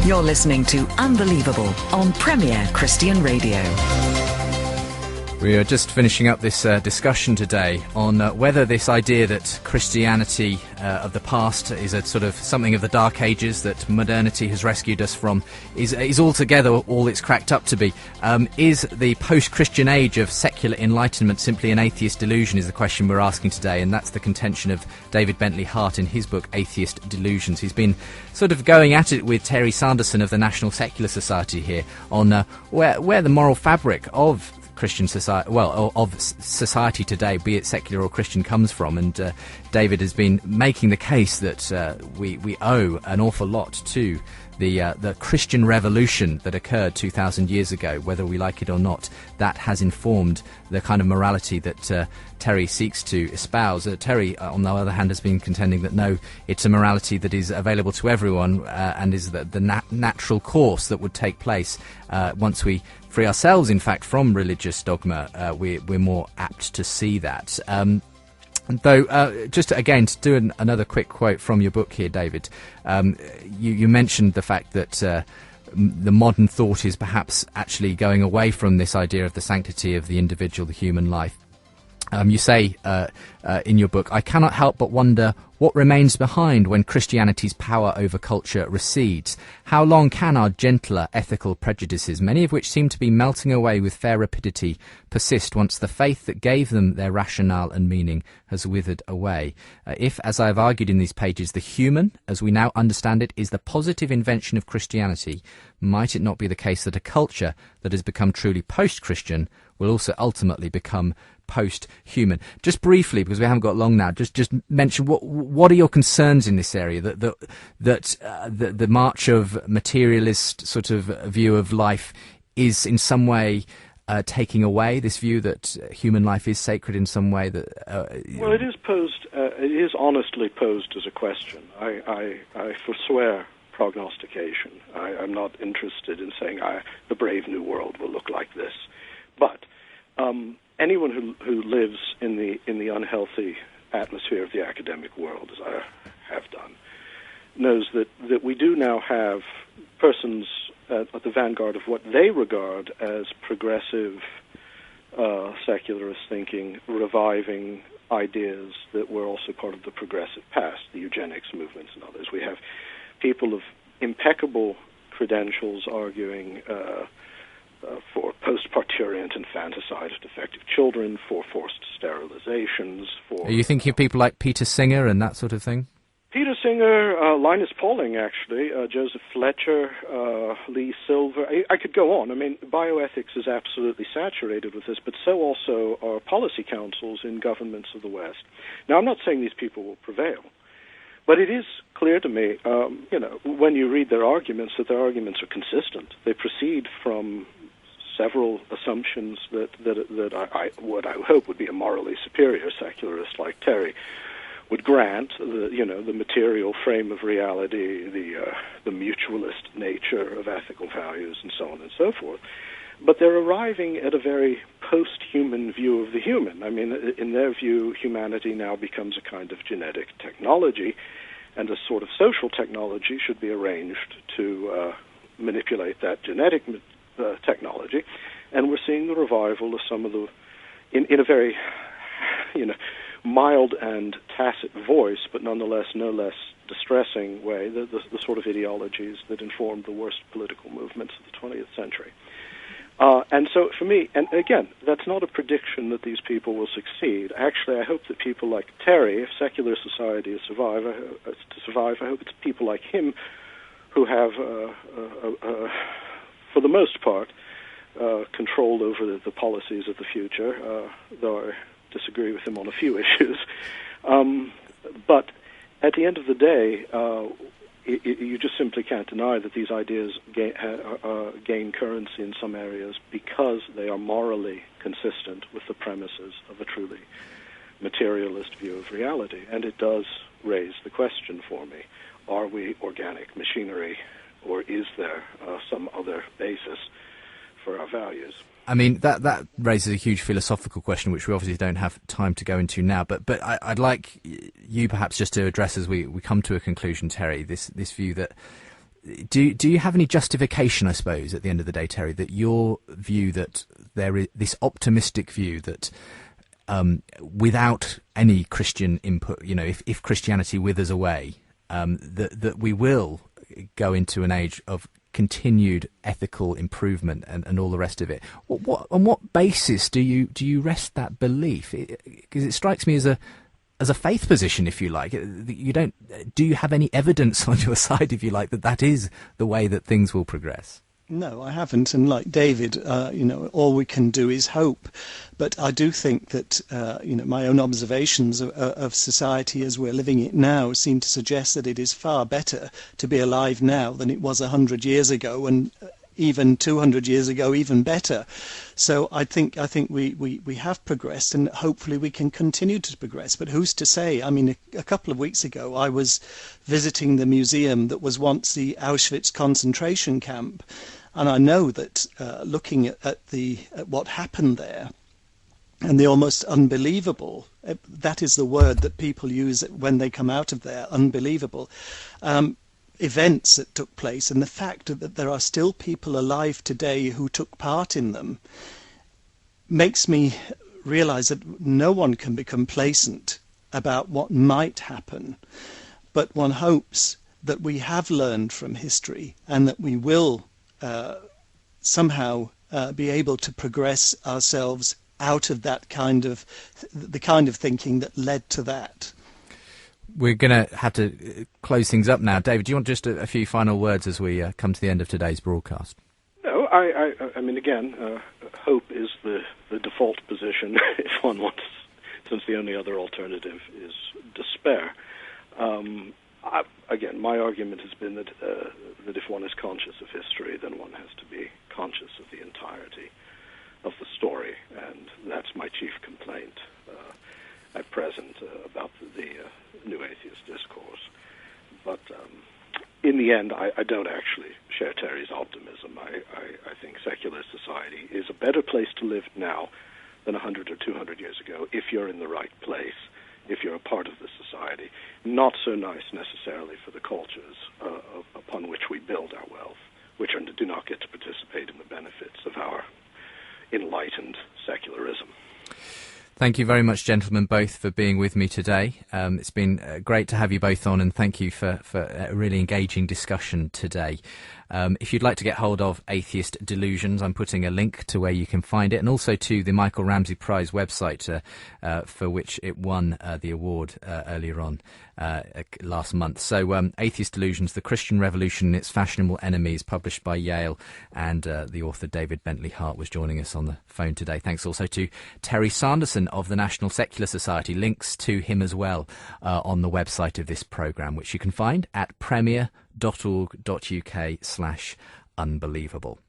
You're listening to Unbelievable on Premier Christian Radio. We are just finishing up this discussion today on whether this idea that Christianity of the past is a sort of something of the Dark Ages that modernity has rescued us from is altogether all it's cracked up to be. Is the post-Christian age of secular enlightenment simply an atheist delusion is the question we're asking today, and that's the contention of David Bentley Hart in his book Atheist Delusions. He's been sort of going at it with Terry Sanderson of the National Secular Society here on where the moral fabric of Christian society, of society today, be it secular or Christian, comes from. And David has been making the case that we owe an awful lot to the Christian revolution that occurred 2,000 years ago, whether we like it or not. That has informed the kind of morality that Terry seeks to espouse. Terry, on the other hand, has been contending that no, it's a morality that is available to everyone and is the natural course that would take place once we free ourselves, in fact, from religious dogma. We're more apt to see that. Though, just again, to do another quick quote from your book here, David, you mentioned the fact that the modern thought is perhaps actually going away from this idea of the sanctity of the individual, the human life. You say in your book, I cannot help but wonder what remains behind when Christianity's power over culture recedes. How long can our gentler ethical prejudices, many of which seem to be melting away with fair rapidity, persist once the faith that gave them their rationale and meaning has withered away? If, as I have argued in these pages, the human, as we now understand it, is the positive invention of Christianity, might it not be the case that a culture that has become truly post-Christian will also ultimately become post-human? Just briefly, because we haven't got long now, just mention what are your concerns in this area? That the march of materialist sort of view of life is in some way taking away this view that human life is sacred in some way. That well, it is posed. It is honestly posed as a question. I forswear prognostication. I'm not interested in saying the brave new world will look like this, but anyone who lives in the unhealthy atmosphere of the academic world, as I have done, knows that we do now have persons at the vanguard of what they regard as progressive secularist thinking, reviving ideas that were also part of the progressive past, the eugenics movements and others. We have people of impeccable credentials arguing for post-parturient infanticide of defective children, for forced sterilizations, for... Are you thinking of people like Peter Singer and that sort of thing? Peter Singer, Linus Pauling, actually, Joseph Fletcher, Lee Silver. I could go on. I mean, bioethics is absolutely saturated with this, but so also are policy councils in governments of the West. Now, I'm not saying these people will prevail, but it is clear to me, when you read their arguments, that their arguments are consistent. They proceed from several assumptions that I hope would be a morally superior secularist like Terry would grant, the material frame of reality, the mutualist nature of ethical values, and so on and so forth. But they're arriving at a very post-human view of the human. I mean, in their view, humanity now becomes a kind of genetic technology, and a sort of social technology should be arranged to manipulate that genetic technology. And we're seeing the revival of some of the, in a very, mild and tacit voice, but nonetheless no less distressing way, the sort of ideologies that informed the worst political movements of the 20th century. And so for me, and again, that's not a prediction that these people will succeed. Actually, I hope that people like Terry, if secular society is to survive, I hope it's people like him who have, for the most part, control over the policies of the future, though I disagree with him on a few issues. But at the end of the day, you just simply can't deny that these ideas gain currency in some areas because they are morally consistent with the premises of a truly materialist view of reality. And it does raise the question for me, are we organic machinery, or is there some other basis for our values? I mean, that raises a huge philosophical question, which we obviously don't have time to go into now. But I'd like you perhaps just to address as we come to a conclusion, Terry, this view that Do you have any justification, I suppose, at the end of the day, Terry, that your view that there is this optimistic view that without any Christian input, if Christianity withers away, that we will go into an age of continued ethical improvement and all the rest of it? On what basis do you rest that belief? Because it strikes me as a faith position, if you like. Do you have any evidence on your side, if you like, that is the way that things will progress? No, I haven't. And like David, all we can do is hope. But I do think that, my own observations of society as we're living it now seem to suggest that it is far better to be alive now than it was 100 years ago, and even 200 years ago, even better. So I think we have progressed, and hopefully we can continue to progress. But who's to say? I mean, a couple of weeks ago, I was visiting the museum that was once the Auschwitz concentration camp. And I know that looking at what happened there, and the almost unbelievable, that is the word that people use when they come out of there, unbelievable, events that took place, and the fact that there are still people alive today who took part in them, makes me realize that no one can be complacent about what might happen. But one hopes that we have learned from history, and that we will somehow be able to progress ourselves out of the kind of thinking that led to that. We're going to have to close things up now. David, do you want just a few final words as we come to the end of today's broadcast? No, I mean, again, hope is the default position if one wants, since the only other alternative is despair. Again, my argument has been that if one is conscious of history, then one has to be conscious of the entirety of the story, and that's my chief complaint at present about the new atheist discourse. But in the end, I don't actually share Terry's optimism. I think secular society is a better place to live now than 100 or 200 years ago if you're in the right place, if you're a part of the society. Not so nice necessarily for the cultures upon which we build our wealth, which do not get to participate in the benefits of our enlightened secularism. Thank you very much, gentlemen, both, for being with me today. It's been great to have you both on, and thank you for a really engaging discussion today. If you'd like to get hold of Atheist Delusions, I'm putting a link to where you can find it, and also to the Michael Ramsey Prize website, for which it won the award earlier on last month. So Atheist Delusions, The Christian Revolution and Its Fashionable Enemies, published by Yale, and the author David Bentley Hart was joining us on the phone today. Thanks also to Terry Sanderson of the National Secular Society. Links to him as well on the website of this programme, which you can find at premier.org.uk/unbelievable.